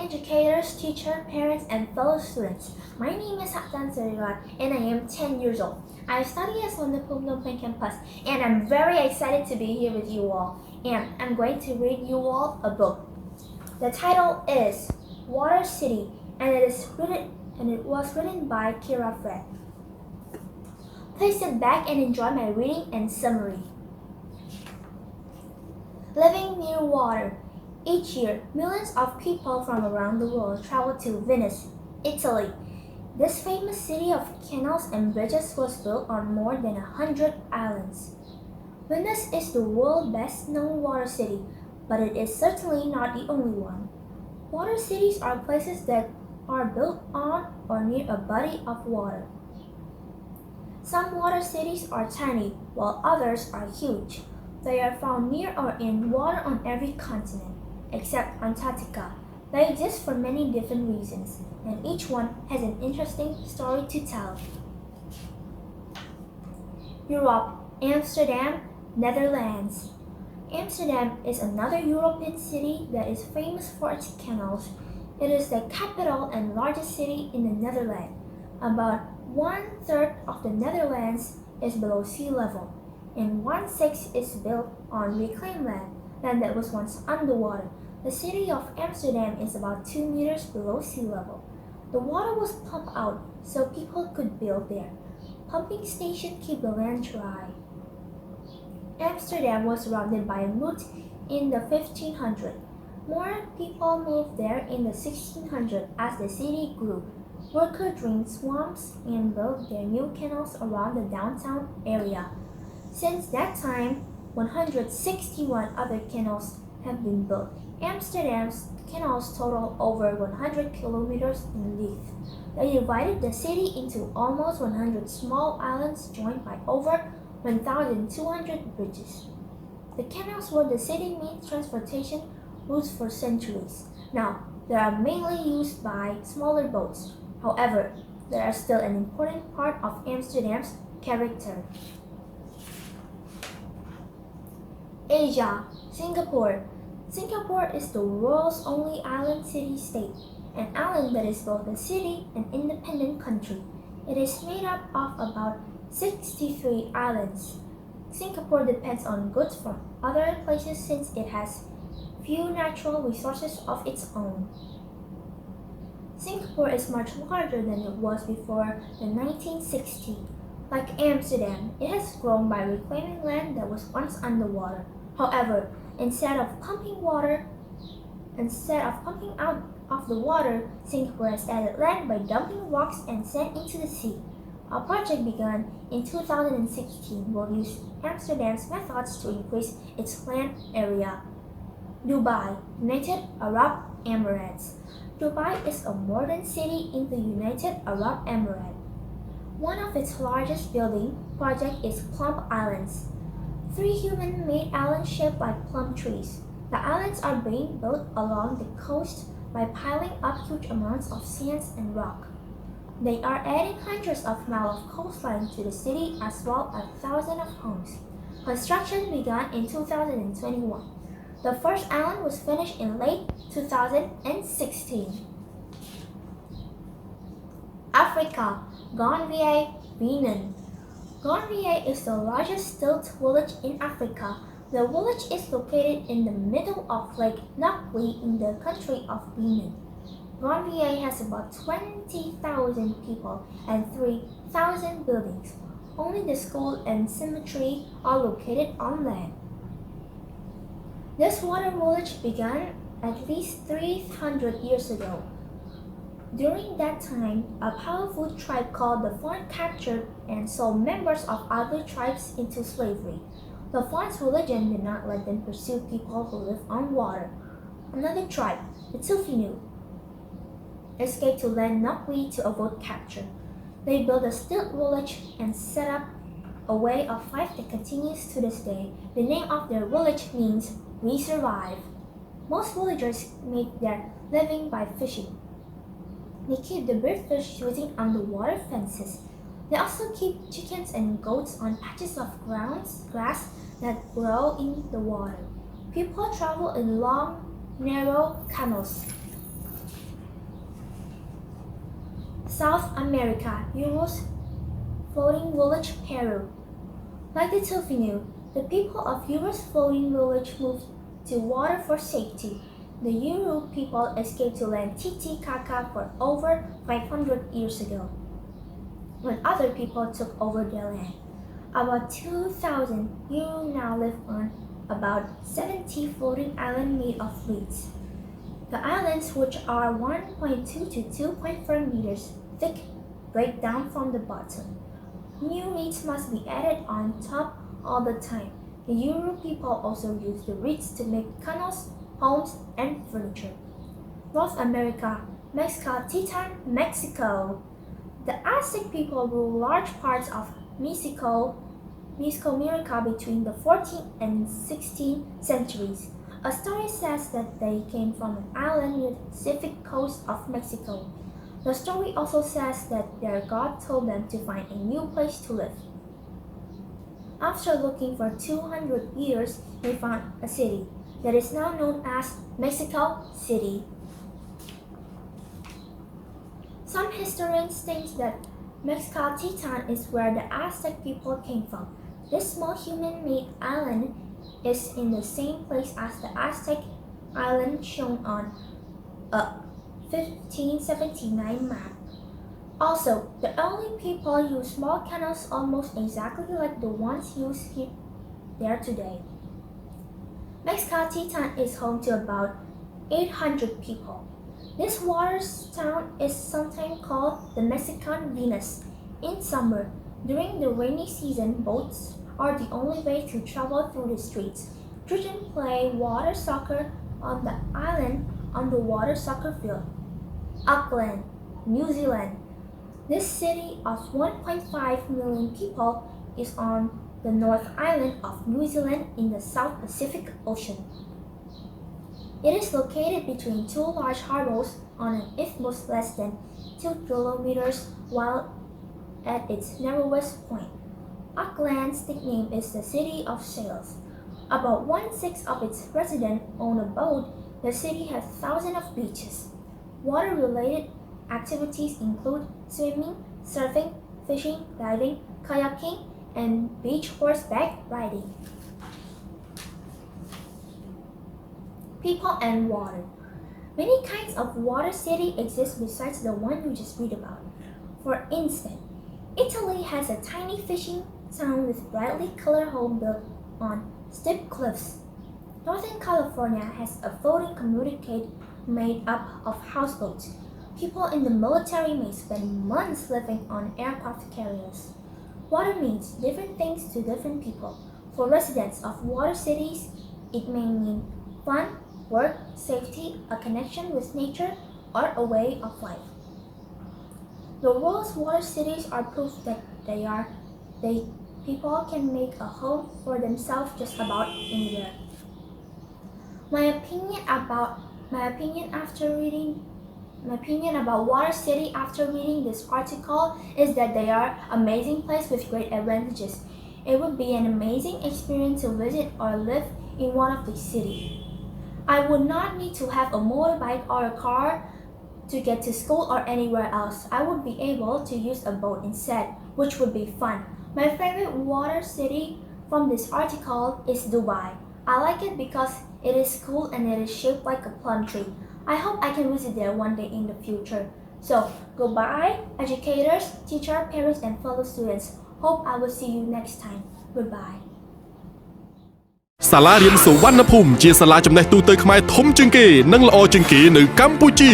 educators, teachers, parents, and fellow students. My name is Haktan Sarirat and I am 10 years old. I study at on the Phnom Penh campus and I'm very excited to be here with you all. And I'm going to read you all a book. The title is Water City and it was written by Kira Fred. Please sit back and enjoy my reading and summary. Living near water. Each year, millions of people from around the world travel to Venice, Italy. This famous city of canals and bridges was built on more than 100 islands. Venice is the world's best-known water city, but it is certainly not the only one. Water cities are places that are built on or near a body of water. Some water cities are tiny, while others are huge. They are found near or in water on every continent, except Antarctica. They exist for many different reasons, and each one has an interesting story to tell. Europe, Amsterdam, Netherlands. Amsterdam is another European city that is famous for its canals. It is the capital and largest city in the Netherlands. About 1/3 of the Netherlands is below sea level, and 1/6 is built on reclaimed land that was once underwater. The city of Amsterdam is about 2 meters below sea level. The water was pumped out so people could build there. Pumping stations keep the land dry. Amsterdam was surrounded by a moat in the 1500s. More people moved there in the 1600s as the city grew. Workers drained swamps and built their new canals around the downtown area. Since that time, 161 other canals have been built. Amsterdam's canals total over 100 kilometers in length. They divided the city into almost 100 small islands joined by over 1,200 bridges. The canals were the city's main transportation routes for centuries. Now, they are mainly used by smaller boats. However, they are still an important part of Amsterdam's character. Asia, Singapore. Singapore is the world's only island city-state, an island that is both a city and independent country. It is made up of about 63 islands. Singapore depends on goods from other places since it has few natural resources of its own. Singapore is much larger than it was before the 1960s. Like Amsterdam, it has grown by reclaiming land that was once underwater. However, instead of pumping out of the water, Singapore has added land by dumping rocks and sand into the sea. A project begun in 2016 will use Amsterdam's methods to increase its land area. Dubai, United Arab Emirates. Dubai is a modern city in the United Arab Emirates. One of its largest building projects is Plum Islands. 3 human-made islands shaped like plum trees. The islands are being built along the coast by piling up huge amounts of sand and rock. They are adding hundreds of miles of coastline to the city as well as thousands of homes. Construction began in 2021. The first island was finished in late 2016. Africa, Gambia, Benin. Gambia is the largest stilt village in Africa. The village is located in the middle of Lake Nakwi in the country of Benin. Gambia has about 20,000 people and 3,000 buildings. Only the school and cemetery are located on land. This water village began at least 300 years ago. During that time, a powerful tribe called the Fon captured and sold members of other tribes into slavery. The Fon's religion did not let them pursue people who live on water. Another tribe, the Tufinu, escaped to land Nakwi to avoid capture. They built a stilt village and set up a way of life that continues to this day. The name of their village means "we survive." Most villagers make their living by fishing. They keep the birdfish using underwater fences. They also keep chickens and goats on patches of grass that grow in the water. People travel in long, narrow canals. South America, Euro's floating village, Peru. Like the Tufinu, the people of Euro's floating village moved to water for safety. The Euro people escaped to land Titicaca for over 500 years ago, when other people took over their land. About 2,000 Euro now live on about 70 floating islands made of reeds. The islands, which are 1.2 to 2.4 meters thick, break down from the bottom. New reeds must be added on top all the time. The Euro people also use the reeds to make canals, homes, and furniture. North America, Mexico, Mexico. The Aztec people ruled large parts of Mesoamerica between the 14th and 16th centuries. A story says that they came from an island near the Pacific coast of Mexico. The story also says that their god told them to find a new place to live. After looking for 200 years, they found a city that is now known as Mexico City. Some historians think that Mexico is where the Aztec people came from. This small human-made island is in the same place as the Aztec island shown on a 1579 map. Also, the early people used small canals almost exactly like the ones used there today. Mexico is home to about 800 people. This water town is sometimes called the Mexican Venus. In summer, during the rainy season, boats are the only way to travel through the streets. Children play water soccer on the island on the water soccer field. Auckland, New Zealand. This city of 1.5 million people is on the North Island of New Zealand in the South Pacific Ocean. It is located between two large harbors on an isthmus less than 2 kilometers wide at its narrowest point. Auckland's nickname is the City of Sails. About 1/6 of its residents own a boat. The city has thousands of beaches. Water-related activities include swimming, surfing, fishing, diving, kayaking, and beach horseback riding. People and water. Many kinds of water city exist besides the one you just read about. For instance, Italy has a tiny fishing town with brightly colored home built on steep cliffs. Northern California has a floating community made up of houseboats. People in the military may spend months living on aircraft carriers. Water means different things to different people. For residents of water cities, it may mean fun, work, safety, a connection with nature, or a way of life. The world's water cities are proof that people can make a home for themselves just about anywhere. My opinion about water city after reading this article is that they are amazing place with great advantages. It would be an amazing experience to visit or live in one of these cities. I would not need to have a motorbike or a car to get to school or anywhere else. I would be able to use a boat instead, which would be fun. My favorite water city from this article is Dubai. I like it because it is cool and it is shaped like a plum tree. I hope I can visit there one day in the future. So, goodbye, educators, teachers, parents, and fellow students. Hope I will see you next time. Goodbye. សាលារៀនសុវណ្ណភូមិជាសាលាចំណេះទូទៅខ្មែរធំជាងគេនិងល្អជាងគេនៅកម្ពុជា